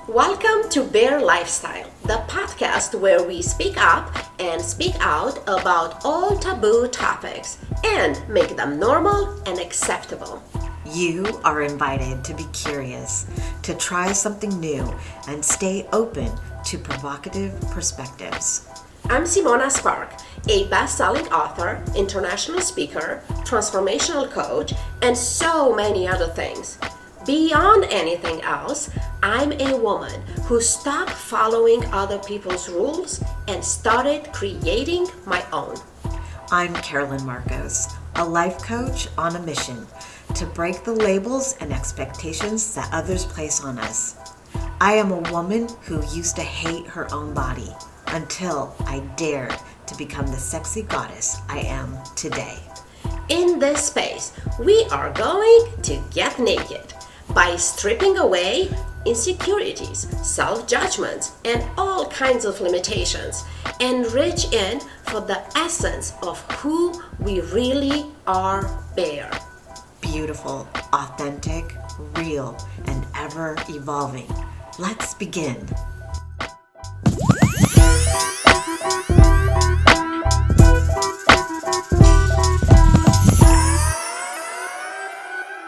Welcome to Bear Lifestyle, the podcast where we speak up and speak out about all taboo topics and make them normal and acceptable. You are invited to be curious, to try something new, and stay open to provocative perspectives. I'm Simona Spark, a best-selling author, international speaker, transformational coach, and so many other things. Beyond anything else, I'm a woman who stopped following other people's rules and started creating my own. I'm Carolyn Marcos, a life coach on a mission to break the labels and expectations that others place on us. I am a woman who used to hate her own body until I dared to become the sexy goddess I am today. In this space, we are going to get naked by stripping away insecurities, self-judgments, and all kinds of limitations, and reach in for the essence of who we really are, Bear. Beautiful, authentic, real, and ever evolving. Let's begin.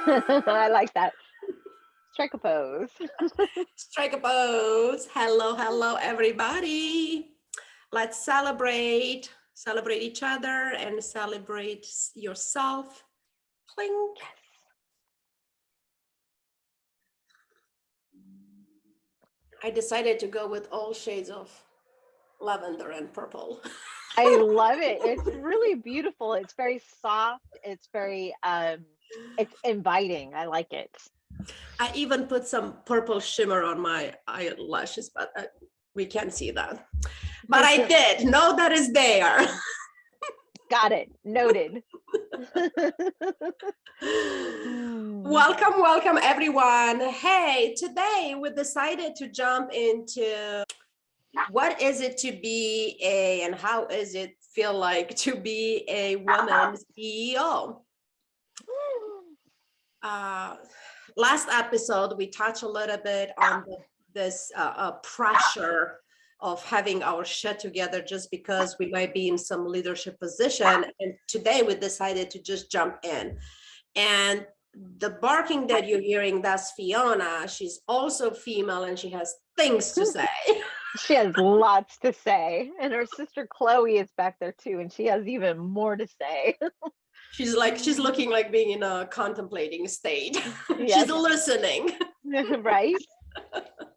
I like that. Strike a pose. Strike a pose. Hello, everybody. Let's celebrate each other and celebrate yourself. Clink. I decided to go with all shades of lavender and purple. I love it. It's really beautiful. It's very soft. It's very it's inviting. I like it. I even put some purple shimmer on my eyelashes, but we can't see that. But I did. Know that is there. Got it. Noted. Welcome, everyone. Hey, today we decided to jump into what is it to be and how is it feel like to be a woman CEO? Last episode, we touched a little bit on this pressure of having our shit together just because we might be in some leadership position. And today we decided to just jump in. And the barking that you're hearing, that's Fiona. She's also female and she has things to say. She has lots to say. And her sister Chloe is back there too. And she has even more to say. She's looking like being in a contemplating state. Yes. She's listening. Right?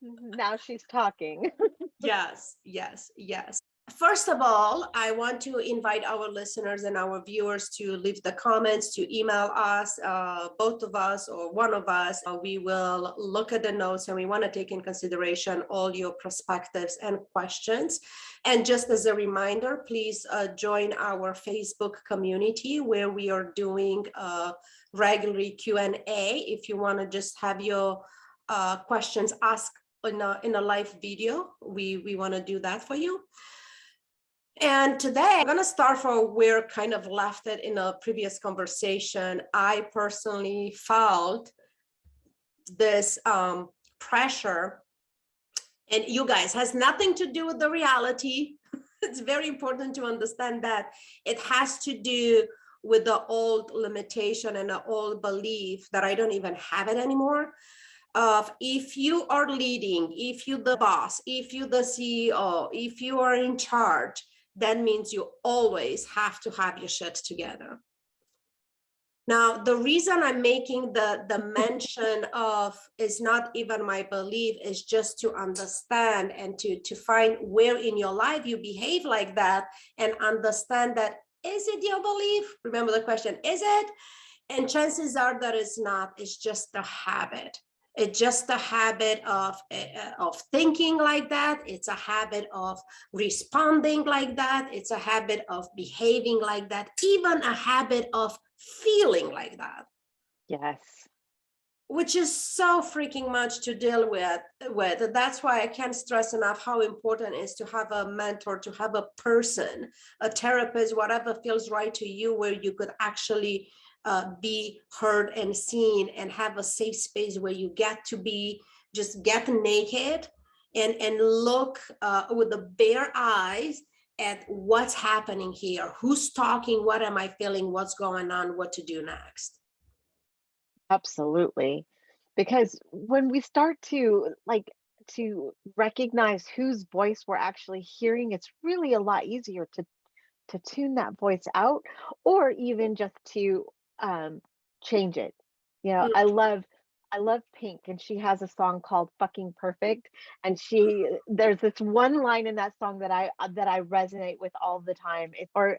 Now she's talking. Yes. First of all, I want to invite our listeners and our viewers to leave the comments, to email us, both of us or one of us. We will look at the notes and we want to take in consideration all your perspectives and questions. And just as a reminder, please join our Facebook community where we are doing regularly Q&A. If you want to just have your questions asked in a live video, we want to do that for you. And today I'm going to start from where kind of left it in a previous conversation. I personally felt this pressure, and you guys, has nothing to do with the reality. It's very important to understand that it has to do with the old limitation and the old belief that I don't even have it anymore. Of if you are leading, if you're the boss, if you're the CEO, if you are in charge, that means you always have to have your shit together. Now, the reason I'm making the mention of is not even my belief, is just to understand and to find where in your life you behave like that and understand that, is it your belief? Remember the question, is it? And chances are that it's not, it's just a habit. It's just a habit of thinking like that. It's a habit of responding like that. It's a habit of behaving like that, even a habit of feeling like that. Yes. which is so freaking much to deal with. That's why I can't stress enough how important it is to have a mentor, to have a person, a therapist, whatever feels right to you, where you could actually be heard and seen, and have a safe space where you get to be, just get naked and look with the bare eyes at what's happening here, who's talking, what am I feeling, what's going on, what to do next. Absolutely. Because when we start to recognize whose voice we're actually hearing, it's really a lot easier to tune that voice out, or even just to change it. You know, I love Pink, and she has a song called Fucking Perfect, and there's this one line in that song that I resonate with all the time. Or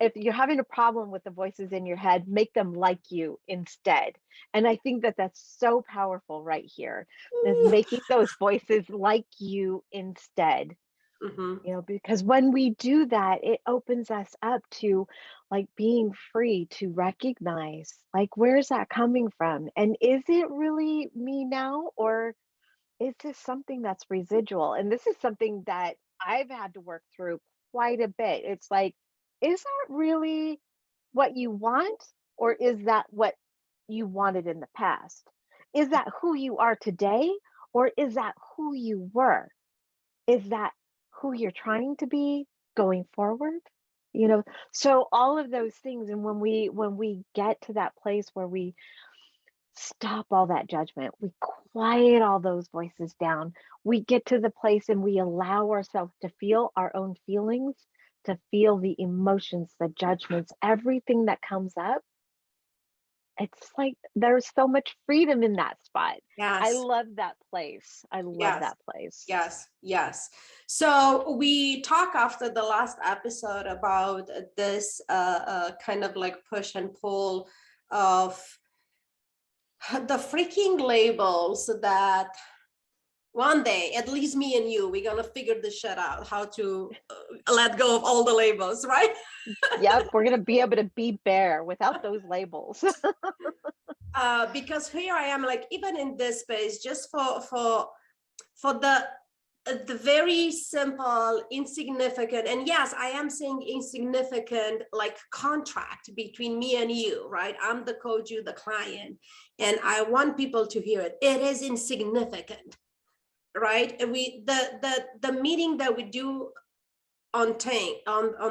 if you're having a problem with the voices in your head, make them like you instead. And I think that that's so powerful right here, is making those voices like you instead. Mm-hmm. You know, because when we do that, it opens us up to like being free to recognize, like, where's that coming from? And is it really me now? Or is this something that's residual? And this is something that I've had to work through quite a bit. It's like, is that really what you want? Or is that what you wanted in the past? Is that who you are today? Or is that who you were? Is that who you're trying to be going forward? You know, so all of those things. And when we get to that place where we stop all that judgment, we quiet all those voices down, we get to the place and we allow ourselves to feel our own feelings, to feel the emotions, the judgments, everything that comes up. It's like there's so much freedom in that spot. I Yes. love that place. I love Yes. that place. Yes, yes. So we talked after the last episode about this kind of like push and pull of the freaking labels that one day, at least me and you, we're gonna figure this shit out, how to let go of all the labels, right? Yep, we're gonna be able to be bare without those labels. Because here I am, like, even in this space, just for the very simple, insignificant, and yes, I am saying insignificant, like, contract between me and you, right? I'm the coach, you the client, and I want people to hear it. It is insignificant, right? And the meeting that we do on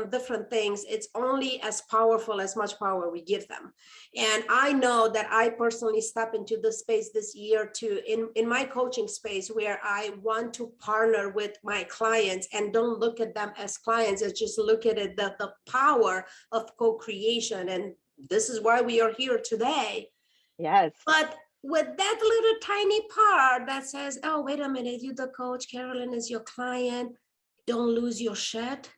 different things, it's only as powerful as much power we give them. And I know that I personally step into this space this year to in my coaching space, where I want to partner with my clients and don't look at them as clients, and just look at it, the power of co-creation. And this is why we are here today. Yes. But with that little tiny part that says, oh, wait a minute, you the coach, Carolyn is your client, don't lose your shit.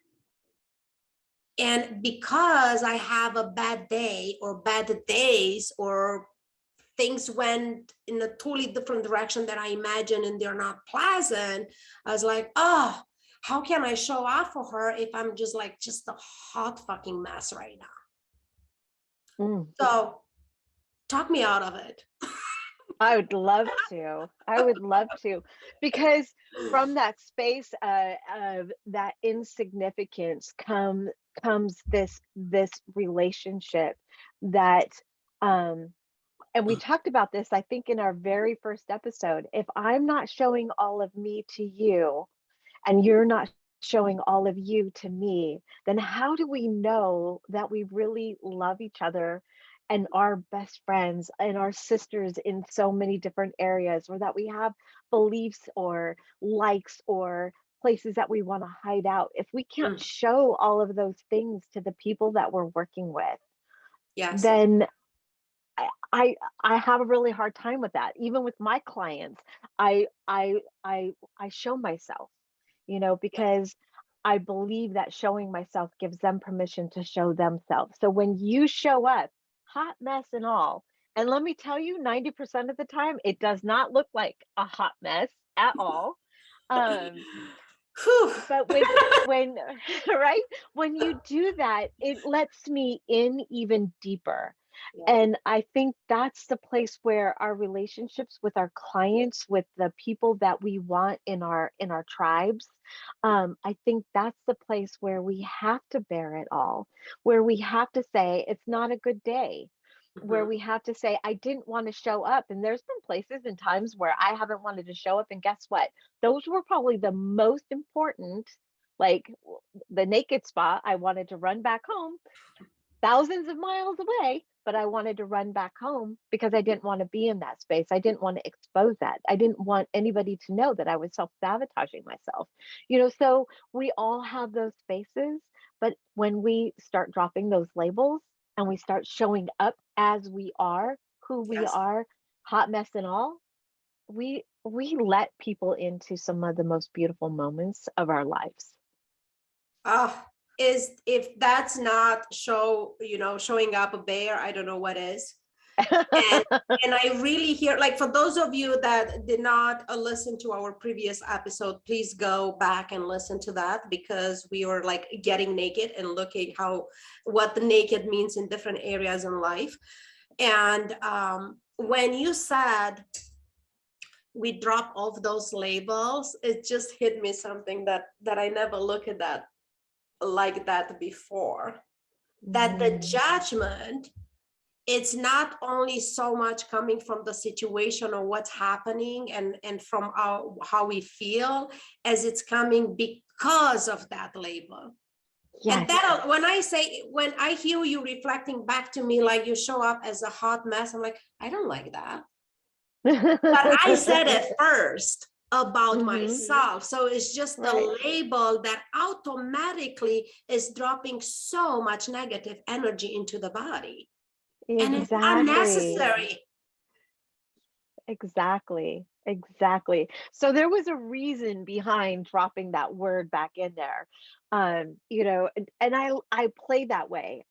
And because I have a bad day or bad days, or things went in a totally different direction that I imagine and they're not pleasant, I was like, oh, how can I show up for her if I'm just a hot fucking mess right now? So talk me out of it. I would love to. I would love to, because from that space of that insignificance comes this relationship that and we talked about this, I think, in our very first episode. If I'm not showing all of me to you, and you're not showing all of you to me, then how do we know that we really love each other and are best friends and are sisters in so many different areas, or that we have beliefs or likes or places that we want to hide out, if we can't show all of those things to the people that we're working with? Yes. Then I have a really hard time with that. Even with my clients, I show myself, you know, because I believe that showing myself gives them permission to show themselves. So when you show up, hot mess and all, and let me tell you, 90% of the time, it does not look like a hot mess at all. But when right, when you do that, it lets me in even deeper. Yeah. And I think that's the place where our relationships with our clients, with the people that we want in our tribes, I think that's the place where we have to bear it all, where we have to say it's not a good day, where Mhm. we have to say I didn't want to show up. And there's been places and times where I haven't wanted to show up, and guess what? Those were probably the most important, like the naked spot. I wanted to run back home thousands of miles away, but I wanted to run back home because I didn't want to be in that space. I didn't want to expose that. I didn't want anybody to know that I was self-sabotaging myself. So we all have those spaces, but when we start dropping those labels and we start showing up as we are, who we Yes. are, hot mess and all, we let people into some of the most beautiful moments of our lives. Ah, is if that's not showing up a bear, I don't know what is. And and I really hear, like, for those of you that did not listen to our previous episode, please go back and listen to that, because we were like getting naked and looking what the naked means in different areas in life. And when you said we drop off those labels, it just hit me something that I never looked at that like that before. That the Mhm. judgment, it's not only so much coming from the situation or what's happening and from how we feel, as it's coming because of that label. And Yes. that, when I hear you reflecting back to me, like you show up as a hot mess, I'm like, I don't like that. But I said it first about Mhm. myself. So it's just the Right. label that automatically is dropping so much negative energy into the body. And it's Exactly. unnecessary. Exactly. Exactly. So there was a reason behind dropping that word back in there. And I play that way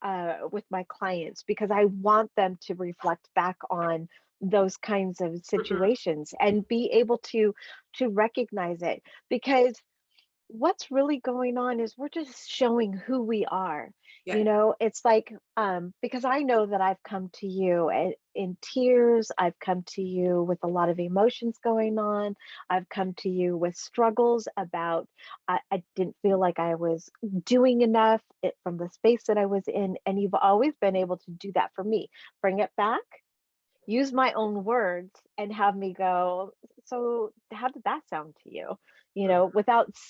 with my clients because I want them to reflect back on those kinds of Mhm. situations and be able to recognize it, because what's really going on is we're just showing who we are. Yeah. It's like, because I know that I've come to you in tears, I've come to you with a lot of emotions going on, I've come to you with struggles about I didn't feel like I was doing enough from the space that I was in, and you've always been able to do that for me. Bring it back, use my own words, and have me go, so how did that sound to you? Mhm.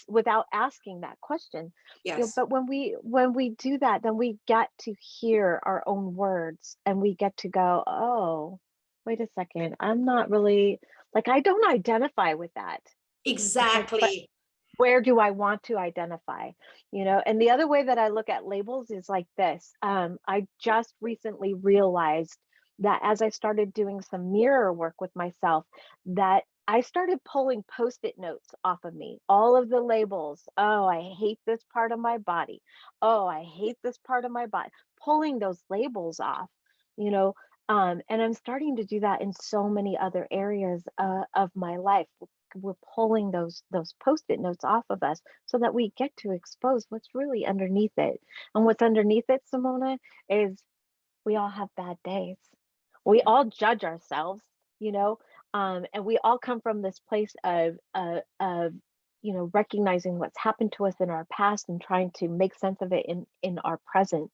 Without asking that question. Yes. But when we do that, then we get to hear our own words, and we get to go, oh, wait a second, I'm not really, like, I don't identify with that. It's like, but Exactly. where do I want to identify? And the other way that I look at labels is like this. I just recently realized that as I started doing some mirror work with myself, that I started pulling post-it notes off of me, all of the labels. Oh, I hate this part of my body. Oh, I hate this part of my body. Pulling those labels off, you know. And I'm starting to do that in so many other areas of my life. We're pulling those post-it notes off of us so that we get to expose what's really underneath it. And what's underneath it, Simona, is we all have bad days. We all judge ourselves, you know, and we all come from this place of recognizing what's happened to us in our past and trying to make sense of it in our present,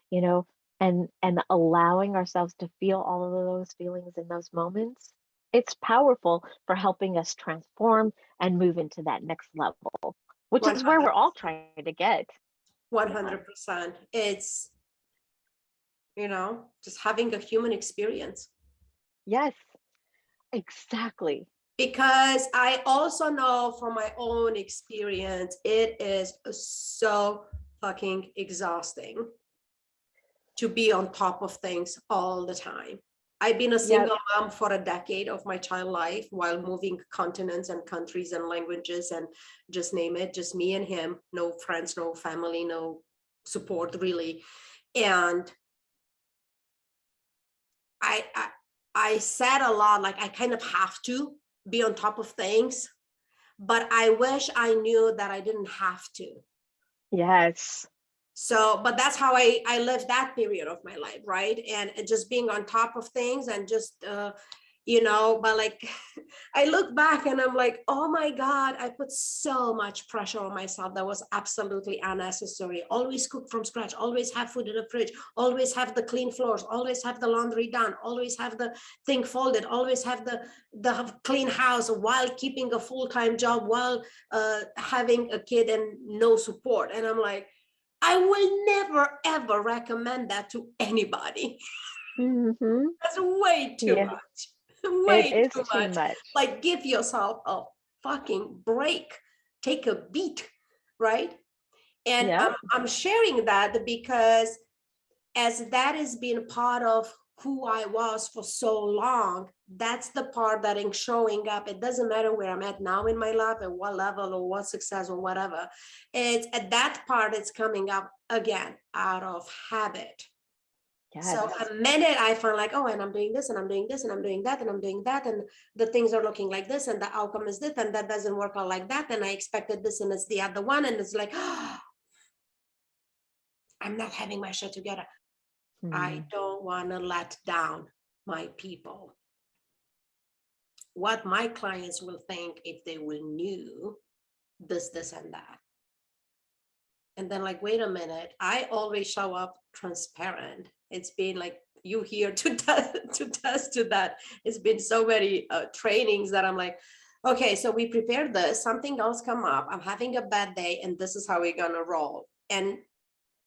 you know, and allowing ourselves to feel all of those feelings in those moments. It's powerful for helping us transform and move into that next level, which is where we're all 100%. trying to get. Yeah. 100%. It's, just having a human experience. Yes, exactly. Because I also know from my own experience, it is so fucking exhausting to be on top of things all the time. I've been a Yep. single mom for a decade of my child life while moving continents and countries and languages and just name it, just me and him, no friends, no family, no support really. And I said a lot, like I kind of have to be on top of things, but I wish I knew that I didn't have to. Yes. So, but that's how I lived that period of my life, right? And just being on top of things and just, but like I look back and I'm like, oh my God, I put so much pressure on myself that was absolutely unnecessary. Always cook from scratch, always have food in the fridge, always have the clean floors, always have the laundry done, always have the thing folded, always have the clean house while keeping a full-time job, while having a kid and no support. And I'm like, I will never, ever recommend that to anybody. Mm-hmm. That's way too Yeah, much. it Way is too too much. much. Like, give yourself a fucking break. Take a beat, right? And Yep. I'm sharing that because as that has been part of who I was for so long, that's the part that is showing up. It doesn't matter where I'm at now in my life, at what level or what success or whatever. It's at that part, it's coming up again out of habit. Yes. So a minute I feel like, oh, and I'm doing this and I'm doing this and I'm doing that and I'm doing that, and the things are looking like this and the outcome is this and that doesn't work out like that, and I expected this and it's the other one, and it's like, oh, I'm not having my shit together. I don't want to let down my people. What my clients will think if they will knew this, and that. And then like, wait a minute, I always show up transparent. It's been like you here to test to that. It's been so many trainings that I'm like, okay, so we prepared this, something else come up, I'm having a bad day, and this is how we're gonna roll. And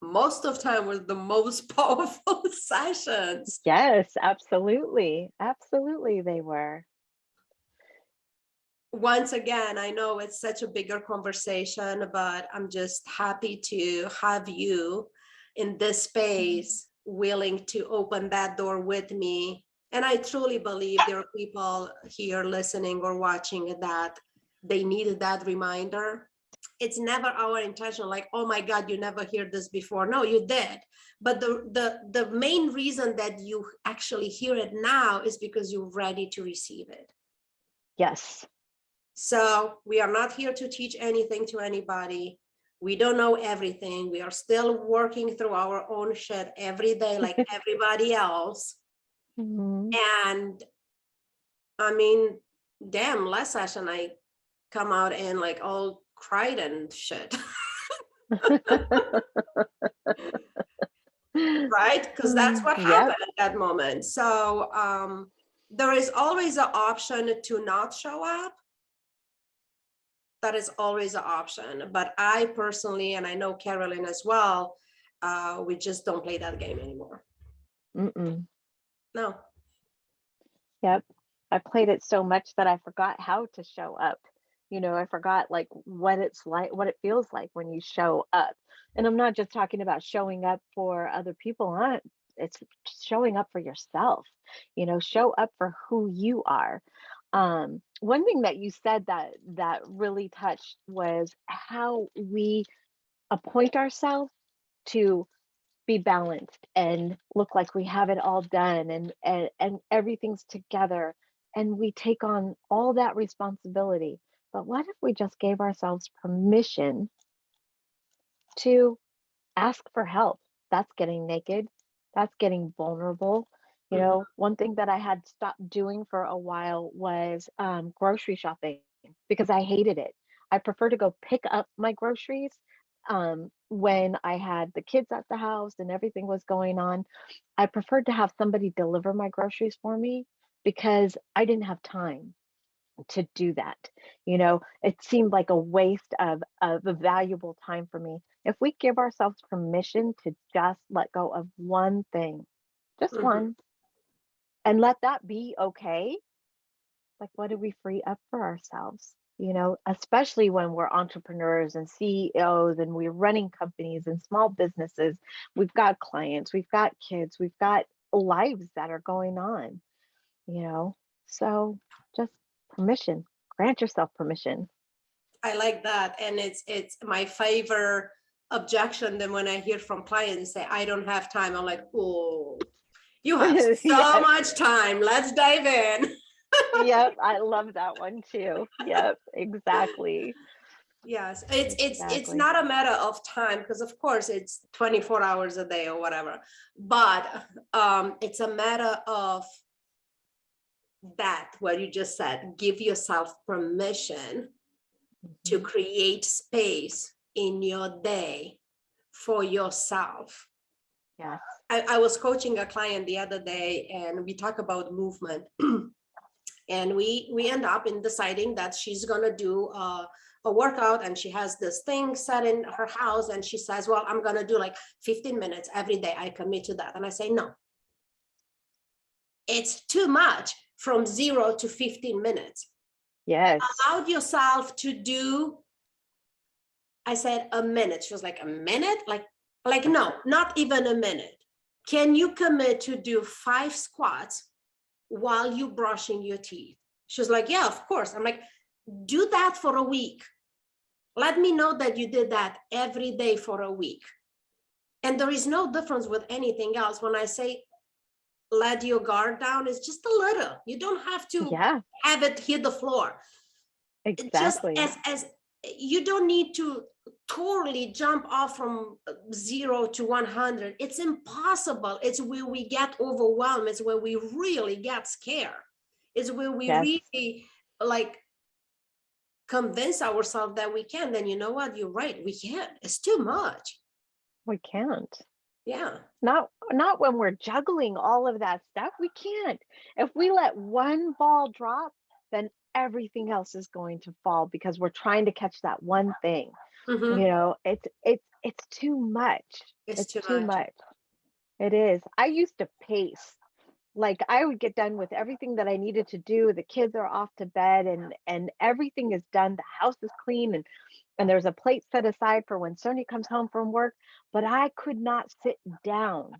most of the time was the most powerful sessions. Yes, absolutely. Absolutely, they were. Once again, I know it's such a bigger conversation, but I'm just happy to have you in this space willing to open that door with me. And I truly believe there are people here listening or watching that they needed that reminder. It's never our intention, like, oh my God, you never heard this before. No, you did. But the main reason that you actually hear it now is because you're ready to receive it. Yes. So we are not here to teach anything to anybody. We don't know everything. We are still working through our own shit every day, like everybody else. And I mean, damn, last session I come out and like all cried and shit. Right? Because that's what happened at that moment. So there is always an option to not show up. That is always an option. But I personally, and I know Carolyn as well, we just don't play that game anymore. No. Yep. I played it so much that I forgot how to show up. I forgot like what it's like, what it feels like when you show up. And I'm not just talking about showing up for other people. It's showing up for yourself, show up for who you are. One thing that you said that really touched was how we appoint ourselves to be balanced and look like we have it all done and everything's together, and we take on all that responsibility. But what if we just gave ourselves permission to ask for help? That's getting naked. That's getting vulnerable. One thing that I had stopped doing for a while was grocery shopping because I hated it. I prefer to go pick up my groceries when I had the kids at the house and everything was going on. I preferred to have somebody deliver my groceries for me because I didn't have time to do that. It seemed like a waste of a valuable time for me. If we give ourselves permission to just let go of one thing, just one, and let that be okay, like what do we free up for ourselves? Especially when we're entrepreneurs and CEOs and we're running companies and small businesses. We've got clients, we've got kids, we've got lives that are going on, so just permission, grant yourself permission. I like that. And it's my favorite objection. Then when I hear from clients say, I don't have time, I'm like, oh, you have so Yes. much time. Let's dive in. Yep, I love that one too. Yep, exactly. Yes, it's Exactly. not a matter of time, because of course it's 24 hours a day or whatever, but it's a matter of that, what you just said, give yourself permission to Mhm. create space in your day for yourself. Yes. I was coaching a client the other day and we talk about movement. And we end up in deciding that she's going to do a workout, and she has this thing set in her house, and she says, well, I'm going to do like 15 minutes every day. I commit to that. And I say, no, it's too much from 0 to 15 minutes. Yes. Allow yourself to do, I said, a minute. She was like, a minute? Like no, not even a minute. Can you commit to do 5 squats while you brushing your teeth? She was like, yeah, of course. I'm like, do that for a week. Let me know that you did that every day for a week. And there is no difference with anything else. When I say let your guard down, it's just a little. You don't have to Yeah, have it hit the floor. Just exactly. as you don't need to totally jump off from 0 to 100. It's impossible. It's where we get overwhelmed. It's where we really get scared. It's where we Yes, really like convince ourselves that we can. Then you know what? You're right. We can't. It's too much. we can't. Yeah. Not when we're juggling all of that stuff. We can't. If we let one ball drop, then everything else is going to fall because we're trying to catch that one thing. Mm-hmm. You know, it's too much. It's It's too too much. much. It is. I used to pace. Like I would get done with everything that I needed to do. The kids are off to bed and everything is done. The house is clean and there's a plate set aside for when Sonia comes home from work, but I could not sit down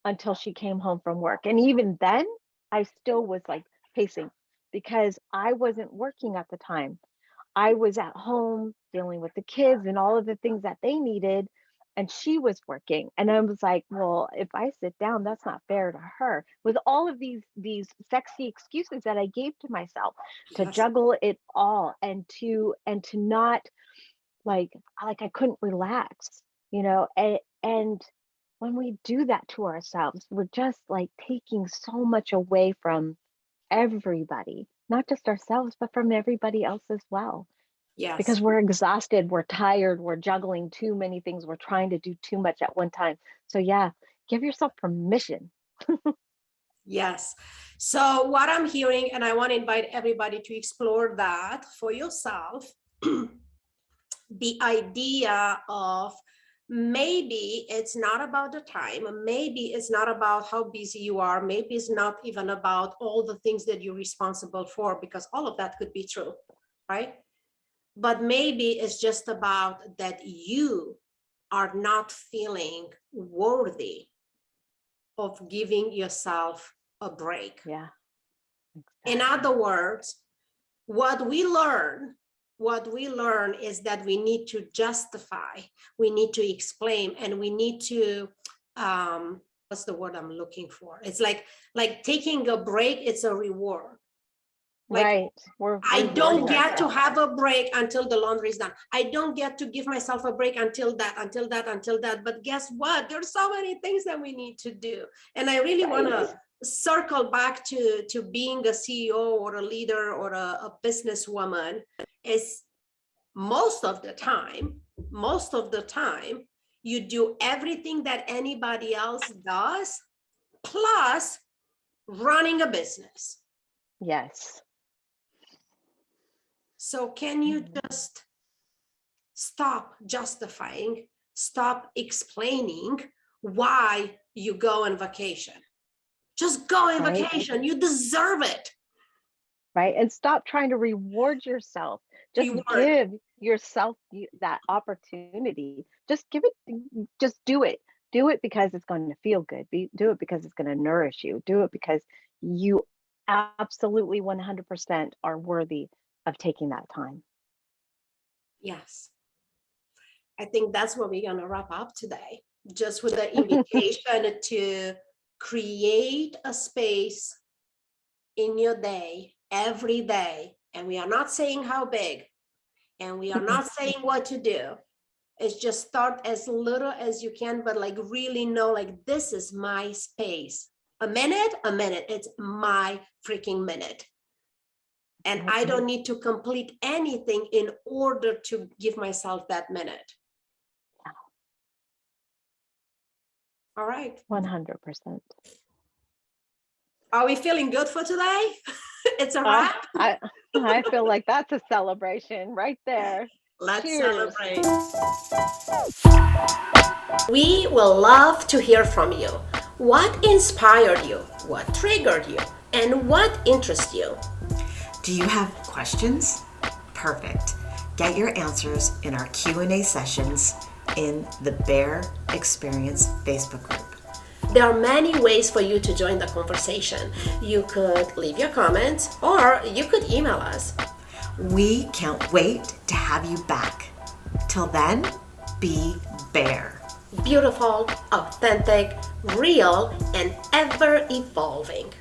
until she came home from work. And even then, I still was like pacing because I wasn't working at the time. I was at home dealing with the kids and all of the things that they needed, and she was working. And I was like, well, if I sit down, that's not fair to her. With all of these sexy excuses that I gave to myself to Yes. juggle it all and to not like I couldn't relax, you know, and when we do that to ourselves, we're just like taking so much away from everybody, not just ourselves, but from everybody else as well. Yes. Because we're exhausted, we're tired, we're juggling too many things, we're trying to do too much at one time. So, yeah, give yourself permission. Yes. So what I'm hearing, and I want to invite everybody to explore that for yourself, the idea of maybe it's not about the time, maybe it's not about how busy you are, maybe it's not even about all the things that you're responsible for, because all of that could be true, right? But maybe it's just about that you are not feeling worthy of giving yourself a break. Yeah, In exactly. other words, what we learn is that we need to justify, we need to explain, and we need to what's the word I'm looking for? It's like taking a break, it's a reward. Like Right. We're I don't rewarding get to ourselves. have a break until the laundry is done. I don't get to give myself a break until that. But guess what? There's so many things that we need to do. And I really want Right. to circle back to being a CEO or a leader or a businesswoman. Is most of the time, you do everything that anybody else does, plus running a business. Yes. So can you Mhm. just stop justifying, stop explaining why you go on vacation? Just go on Right. vacation. You deserve it. Right. And stop trying to reward yourself. Just Reward. give yourself that opportunity. Just give it, just do it. Do it because it's going to feel good. Do it because it's going to nourish you. Do it because you absolutely 100% are worthy of taking that time. Yes. I think that's what we're going to wrap up today. Just with the invitation to create a space in your day every day. And we are not saying how big. And we are not saying what to do. It's just start as little as you can, but like really know, like, this is my space. A minute, it's my freaking minute. And I don't need to complete anything in order to give myself that minute. All right. 100%. Are we feeling good for today? It's a wrap. I feel like that's a celebration right there. Let's Cheers. celebrate. We will love to hear from you. What inspired you? What triggered you? And what interests you? Do you have questions? Perfect. Get your answers in our Q&A sessions in the Bear Experience Facebook group. There are many ways for you to join the conversation. You could leave your comments or you could email us. We can't wait to have you back. Till then, be Bear. Beautiful, authentic, real, and ever evolving.